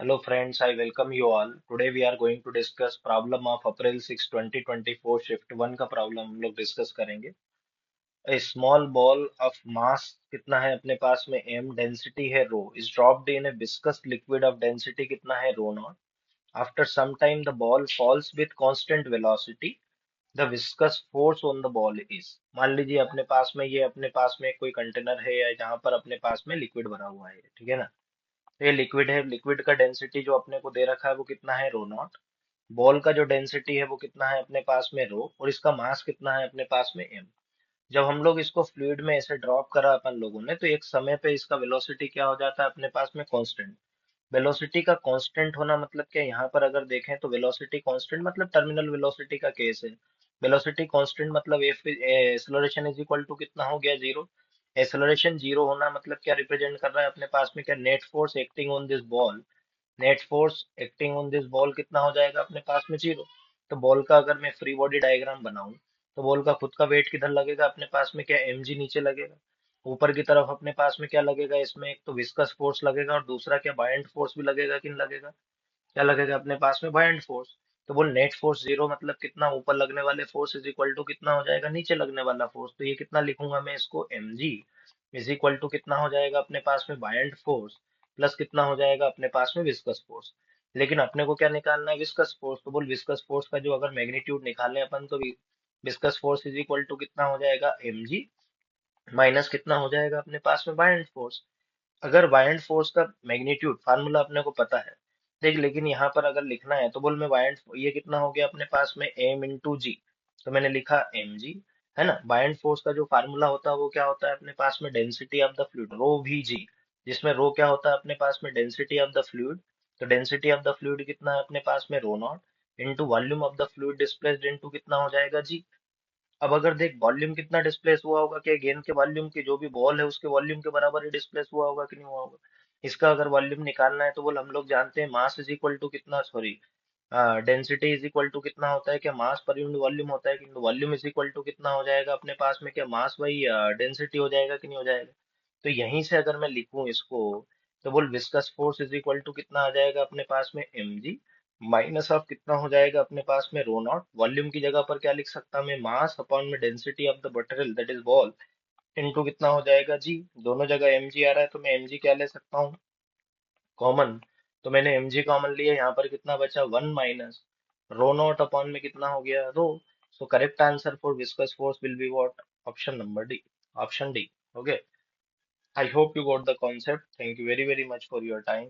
Hello friends, I welcome you all. Today we are going to discuss problem of April 6, 2024 shift 1 का problem हम लोग discuss करेंगे. A small ball of mass कितना है अपने पास में m डेंसिटी है rho is dropped in a viscous liquid of density कितना है rho naught. After some time the ball falls with constant velocity. The viscous force on the ball is. मान लीजिए अपने पास में कोई कंटेनर है या जहां पर अपने पास में लिक्विड भरा हुआ है, ठीक है ना. तो ये लिक्विड है, लिक्विड का डेंसिटी जो अपने को दे रखा है वो कितना है रो नॉट. बॉल का जो डेंसिटी है वो कितना है अपने पास में रो, और इसका मास कितना है अपने पास में एम. जब हम लोग इसको फ्लूइड में ऐसे ड्रॉप करा अपन लोगों ने, तो एक समय पे इसका वेलोसिटी क्या हो जाता है अपने पास में कांस्टेंट. वेलोसिटी का कांस्टेंट होना मतलब क्या, यहाँ पर अगर देखें तो वेलोसिटी कांस्टेंट मतलब टर्मिनल वेलोसिटी का केस है. वेलोसिटी कांस्टेंट मतलब F acceleration is equal to कितना हो गया जीरो. एक्सेलरेशन जीरो होना मतलब क्या रिप्रेजेंट कर रहा है अपने पास में, क्या net force acting on this ball. Net force acting on this ball कितना हो जाएगा अपने पास में जीरो. तो बॉल का अगर मैं फ्री बॉडी डायग्राम बनाऊं, तो बॉल का खुद का वेट किधर लगेगा अपने पास में, क्या एम जी नीचे लगेगा. ऊपर की तरफ अपने पास में क्या लगेगा, इसमें एक तो विस्कस फोर्स लगेगा और दूसरा क्या बायएंड फोर्स भी लगेगा कि नहीं लगेगा. क्या लगेगा अपने पास में बायएंड फोर्स. तो बोल नेट फोर्स जीरो मतलब कितना, ऊपर लगने वाले फोर्स इज इक्वल टू कितना हो जाएगा नीचे लगने वाला फोर्स. तो ये कितना लिखूंगा मैं इसको, M G is equal to कितना हो जाएगा अपने पास में बायएंड फोर्स प्लस कितना हो जाएगा अपने पास में विस्कस फोर्स. लेकिन अपने को क्या निकालना है, विस्कस फोर्स. तो बोल विस्कस फोर्स का जो अगर मैग्नीट्यूड निकालें अपन, तो viscous force is equal to कितना हो जाएगा एम जी माइनस कितना हो जाएगा अपने पास में बायएंड फोर्स. अगर वायंड फोर्स का मैग्नीट्यूड फार्मूला अपने को पता है, देख, लेकिन यहाँ पर अगर लिखना है तो बोल मैं वायंड, ये कितना हो गया अपने पास में एम इंटू जी. तो मैंने लिखा एम जी, है ना. वायंड फोर्स का जो फार्मूला होता है वो क्या होता है अपने पास में, density of the fluid rho v g. जिसमें रो क्या होता है अपने पास में, डेंसिटी ऑफ द फ्लूइड. तो डेंसिटी ऑफ द फ्लूइड कितना है अपने पास में, rho naught into volume of the fluid displaced into कितना हो जाएगा जी. अब अगर देख वॉल्यूम कितना डिस्प्लेस हुआ होगा, क्या गेंद के वॉल्यूम की जो भी बॉल है उसके वॉल्यूम के बराबर ही डिस्प्लेस हुआ होगा कि नहीं हुआ होगा. इसका अगर वॉल्यूम निकालना है तो बोल हम लोग जानते हैं मास इज इक्वल टू कितना, sorry, density is equal to कितना होता है, क्या मास पर यूनिट वॉल्यूम होता है कि वॉल्यूम इज इक्वल टू कितना हो जाएगा अपने पास में, क्या मास बाई डेंसिटी हो जाएगा कि नहीं हो जाएगा. तो यहीं से अगर मैं लिखूं इसको, तो बोल viscous force is equal to कितना आ जाएगा अपने पास में एम जी माइनस ऑफ कितना हो जाएगा अपने पास में रो नॉट. वॉल्यूम की जगह पर क्या लिख सकता मैं, मास अपॉन में density of the material that is ball into कितना हो जाएगा जी. दोनों जगह एम जी आ रहा है तो मैं एम जी क्या ले सकता हूँ, कॉमन. तो मैंने एम जी कॉमन लिया, यहाँ पर कितना बचा, one minus rho naught upon में कितना हो गया rho. So correct answer for viscous force will be what, option number D. Option D. Okay. I hope you got the concept. Thank you very much for your time.